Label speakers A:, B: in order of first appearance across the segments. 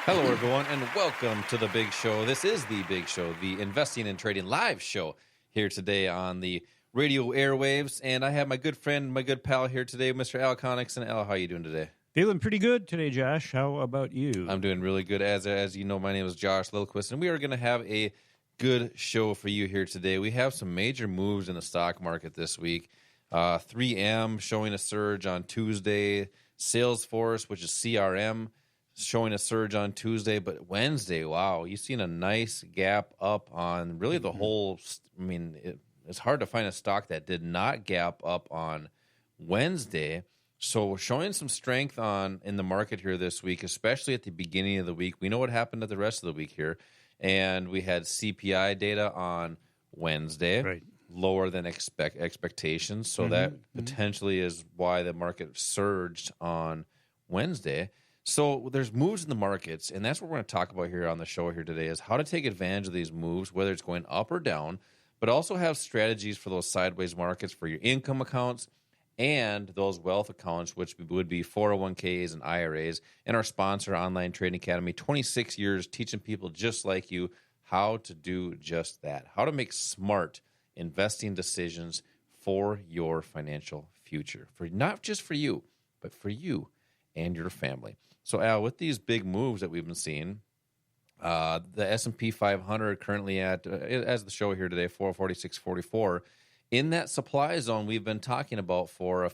A: Hello, everyone, and welcome to The Big Show. This is The Big Show, the investing and trading live show here today on the radio airwaves. And I have my good friend, my good pal here today, Mr. Al Connickson. Al, how are you doing today?
B: Feeling pretty good today, Josh. How about you?
A: I'm doing really good. As you know, my name is Josh Lilquist, and we are going to have a good show for you here today. We have some major moves in the stock market this week. 3M showing a surge on Tuesday. Salesforce, which is CRM, showing a surge on Tuesday, but Wednesday, wow, you've seen a nice gap up on really the whole. I mean, it's hard to find a stock that did not gap up on Wednesday. So showing some strength in the market here this week, especially at the beginning of the week. We know what happened at the rest of the week here, and we had CPI data on Wednesday,
B: Right.
A: lower than expectations. So that potentially is why the market surged on Wednesday. So there's moves in the markets, and that's what we're going to talk about here on the show here today is how to take advantage of these moves, whether it's going up or down, but also have strategies for those sideways markets for your income accounts and those wealth accounts, which would be 401ks and IRAs, and our sponsor, Online Trading Academy, 26 years teaching people just like you how to do just that, how to make smart investing decisions for your financial future, for not just for you, but for you and your family. So, Al, with these big moves that we've been seeing, the S&P 500 currently at, as the show here today, 446.44, in that supply zone we've been talking about for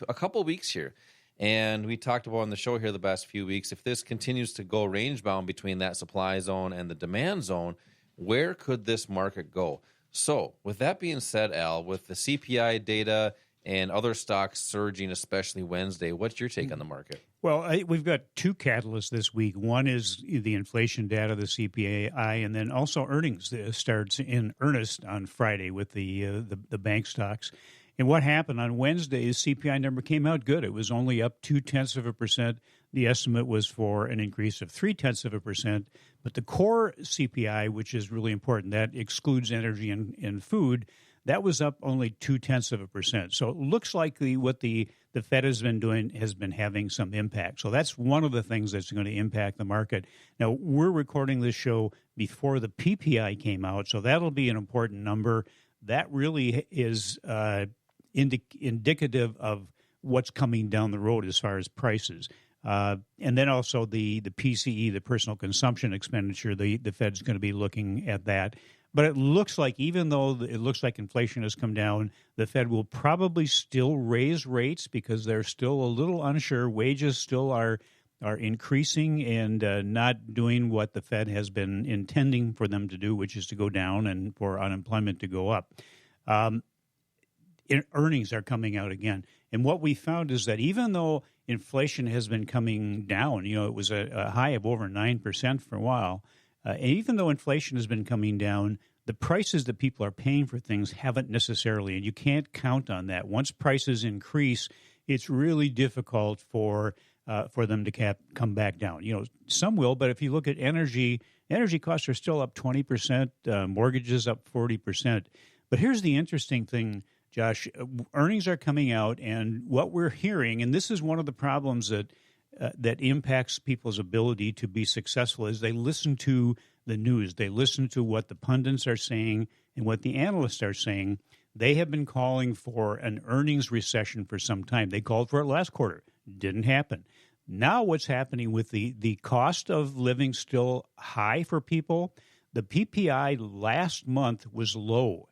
A: a couple of weeks here. And we talked about on the show here the past few weeks, if this continues to go range-bound between that supply zone and the demand zone, where could this market go? So, with that being said, Al, with the CPI data and other stocks surging, especially Wednesday, what's your take on the market?
B: Well, we've got two catalysts this week. One is the inflation data, the CPI, and then also earnings starts in earnest on Friday with the bank stocks. And what happened on Wednesday, the CPI number came out good. It was only up 0.2%. The estimate was for an increase of 0.3%. But the core CPI, which is really important, that excludes energy and food, that was up only 0.2%. So it looks like what the Fed has been doing has been having some impact. So that's one of the things that's going to impact the market. Now, we're recording this show before the PPI came out, so that'll be an important number. That really is indicative of what's coming down the road as far as prices. And then also the PCE, the personal consumption expenditure, the Fed's going to be looking at that. But it looks like, even though it looks like inflation has come down, the Fed will probably still raise rates because they're still a little unsure. Wages still are increasing and not doing what the Fed has been intending for them to do, which is to go down and for unemployment to go up. Earnings are coming out again. And what we found is that even though inflation has been coming down, it was a high of over 9% for a while, and even though inflation has been coming down, the prices that people are paying for things haven't necessarily, and you can't count on that. Once prices increase, it's really difficult for them to come back down. Some will, but if you look at energy costs are still up 20%, mortgages up 40%. But here's the interesting thing, Josh. Earnings are coming out, and what we're hearing, and this is one of the problems that impacts people's ability to be successful, is they listen to the news. They listen to what the pundits are saying and what the analysts are saying. They have been calling for an earnings recession for some time. They called for it last quarter. Didn't happen. Now what's happening with the cost of living still high for people, the PPI last month was low,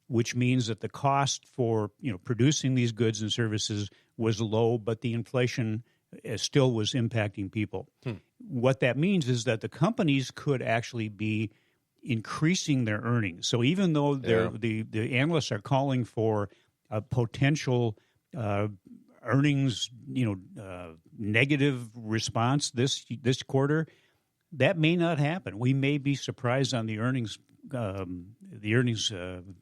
B: which means that the cost for producing these goods and services was low, but the inflation still was impacting people. What that means is that the companies could actually be increasing their earnings. So even though the analysts are calling for a potential earnings, negative response this quarter, that may not happen. We may be surprised on the earnings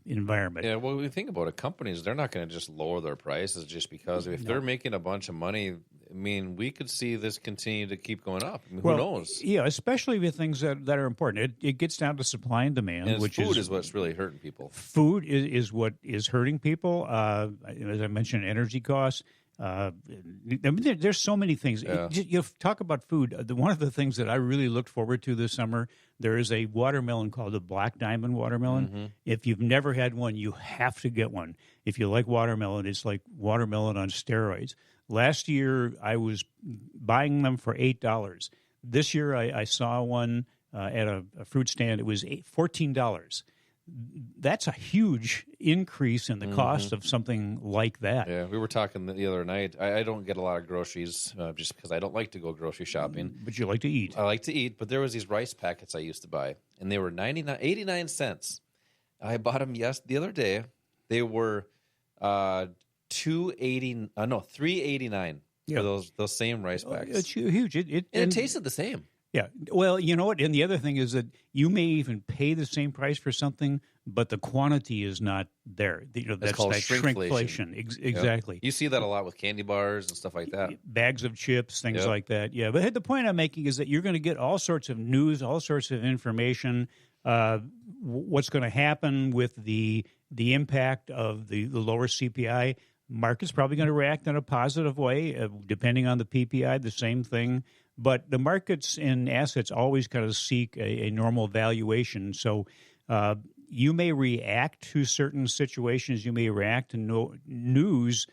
B: environment.
A: Yeah, well, when we think about it, companies, they're not going to just lower their prices just because if they're making a bunch of money. I mean, we could see this continue to keep going up. I mean, who knows? Yeah,
B: especially with things that are important. It gets down to supply and demand.
A: And food is what's really hurting people.
B: Food is what is hurting people. As I mentioned, energy costs. I mean, there's so many things.
A: Yeah.
B: You talk about food. One of the things that I really looked forward to this summer, there is a watermelon called the Black Diamond watermelon.
A: Mm-hmm.
B: If you've never had one, you have to get one. If you like watermelon, it's like watermelon on steroids. Last year, I was buying them for $8. This year, I saw one at a fruit stand. It was $14. That's a huge increase in the cost of something like that.
A: Yeah, we were talking the other night. I don't get a lot of groceries just because I don't like to go grocery shopping.
B: But you like to eat.
A: I like to eat, but there was these rice packets I used to buy, and they were 89 cents. I bought them the other day. They were $3.89 for those same rice packets.
B: It's huge.
A: It tasted the same.
B: Yeah. Well, you know what? And the other thing is that you may even pay the same price for something, but the quantity is not there. That's
A: called
B: that shrinkflation. Exactly.
A: Yep. You see that a lot with candy bars and stuff like that.
B: Bags of chips, things like that. Yeah. But the point I'm making is that you're going to get all sorts of news, all sorts of information. What's going to happen with the impact of the lower CPI? Market's probably going to react in a positive way, depending on the PPI, the same thing. But the markets and assets always kind of seek a normal valuation. So you may react to certain situations. You may react to news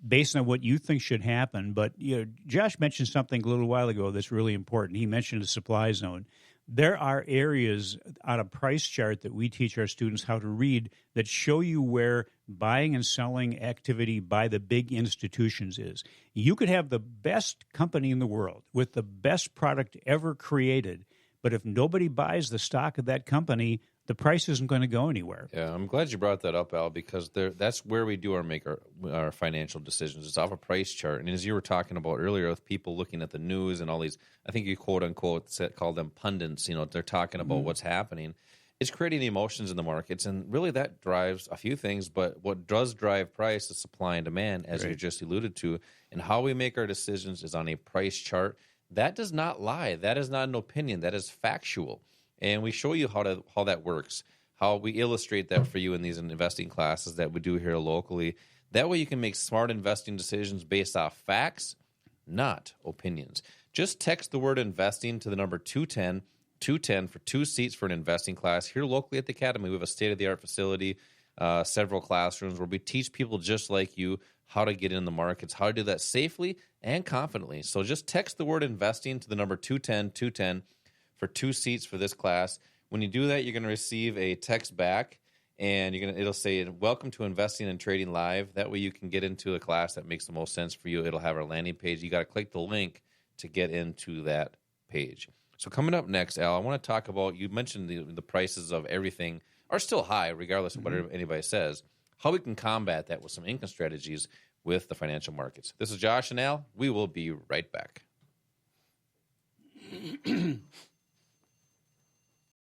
B: based on what you think should happen. But Josh mentioned something a little while ago that's really important. He mentioned the supply zone. There are areas on a price chart that we teach our students how to read that show you where buying and selling activity by the big institutions is. You could have the best company in the world with the best product ever created, but if nobody buys the stock of that company, the price isn't going to go anywhere.
A: Yeah, I'm glad you brought that up, Al, because that's where we do make our financial decisions. It's off a price chart. And as you were talking about earlier with people looking at the news and all these, I think you quote-unquote call them pundits, they're talking about what's happening. It's creating emotions in the markets, and really that drives a few things, but what does drive price is supply and demand, as you just alluded to. And how we make our decisions is on a price chart. That does not lie. That is not an opinion. That is factual. And we show you how that works, how we illustrate that for you in these investing classes that we do here locally. That way you can make smart investing decisions based off facts, not opinions. Just text the word investing to the number 210 for 2 seats for an investing class. Here locally at the Academy, we have a state-of-the-art facility, several classrooms where we teach people just like you how to get in the markets, how to do that safely and confidently. So just text the word investing to the number 210 for 2 seats for this class. When you do that, you're going to receive a text back, and it'll say, "Welcome to Investing and Trading Live." That way you can get into a class that makes the most sense for you. It'll have our landing page. You got to click the link to get into that page. So coming up next, Al, I want to talk about, you mentioned the prices of everything are still high, regardless of what anybody says, how we can combat that with some income strategies with the financial markets. This is Josh and Al. We will be right back.